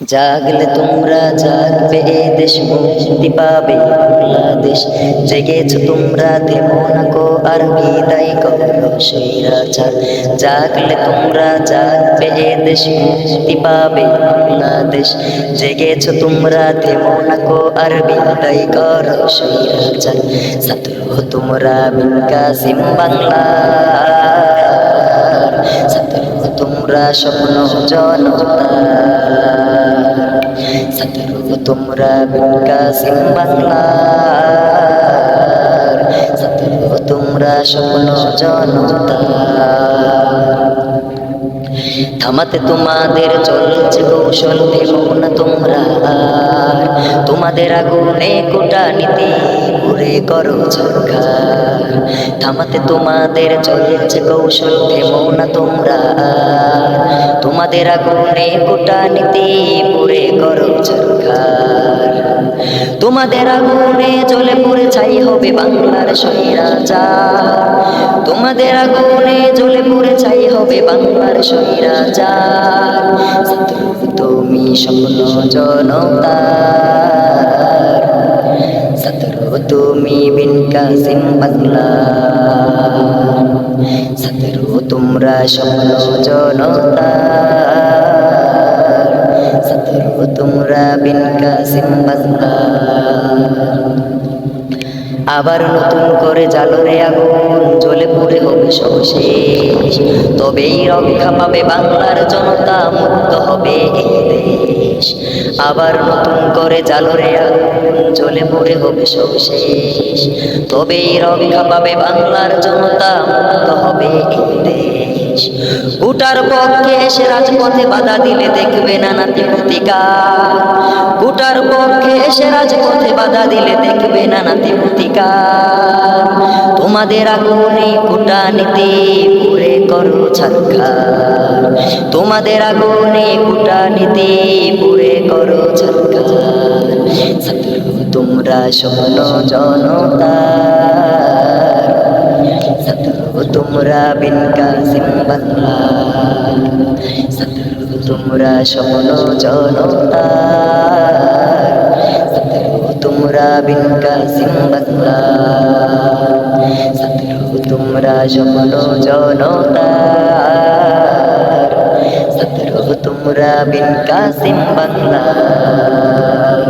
জাগলে তোমরা জাগবে এ দেশ, মুক্তি পাবে বাংলাদেশ। জেগেছো তোমরা, থেমো না কো আর বিদায় করো স্বৈরাচার। জাগলে তোমরা জাগবে এ দেশ, মুক্তি পাবে বাংলাদেশ। জেগেছো তোমরা, থেমো না কো আর বিদায় করো স্বৈরাচার। ছাত্র তোমরা বিন কাসিম বাংলার, ছাত্র তোমরা স্বপ্ন জনতা। ছাত্র তোমরা বিন কাসিম বাংলার, ছাত্র তোমরা স্বপ্ন জনতা। থামাতে তোমাদের চলছে কৌশল, থেমো না তোমরা আর। তোমাদের আগুনে কূটনীতি পুরে করো ছারখার। থামাতে তোমাদের চলছে কৌশল, থেমো না তোমরা আর। তোমাদের আগুনে কূটনীতি পুরে করো ছারখার। তোমাদের আগুনে জ্বলে পুড়ে ছাই হবে বাংলার স্বৈরাচার। তোমাদের আগুনে জ্বলে পুড়ে ছাই হবে বাংলার স্বৈরাচার। ছাত্র তুমি স্বপ্ন জনতার, ছাত্র তুমি বিন কাসিম বাংলার। ছাত্র তোমরা স্বপ্ন জনতার, ছাত্র তোমরা বিন কাসিম বাংলার। আবার নতুন করে জ্বালরে আগুন, জ্বলে পুড়ে হবে সব শেষ। তবেই রক্ষা পাবে বাংলার জনতা, মুক্ত হবে এই দেশ। আবার নতুন করে জ্বালরে আগুন, জ্বলে পুড়ে হবে সব শেষ। তবেই রক্ষা পাবে বাংলার জনতা, মুক্ত হবে এই দেশ। কুটার পক্ষে এসে রাজপথে বাধা দিলে দেখবে না নাতি প্রতিকার। কুটার পক্ষে এসে রাজপথে বাধা দিলে দেখবে না নাতি প্রতিকার। তোমাদের আগুনে কূটনীতি পুরে করো ছারখার। তোমাদের আগুনে কূটনীতি পুরে করো ছারখার। ছাত্র তোমরা স্বপ্ন জনতার, ছাত্র তোমরা বিন কাসিম বাংলার। ছাত্র তোমরা স্বপ্ন জনতার, ছাত্র তোমরা বিন কাসিম বাংলার। ছাত্র তোমরা স্বপ্ন জনতার, ছাত্র তোমরা বিন কাসিম বাংলার।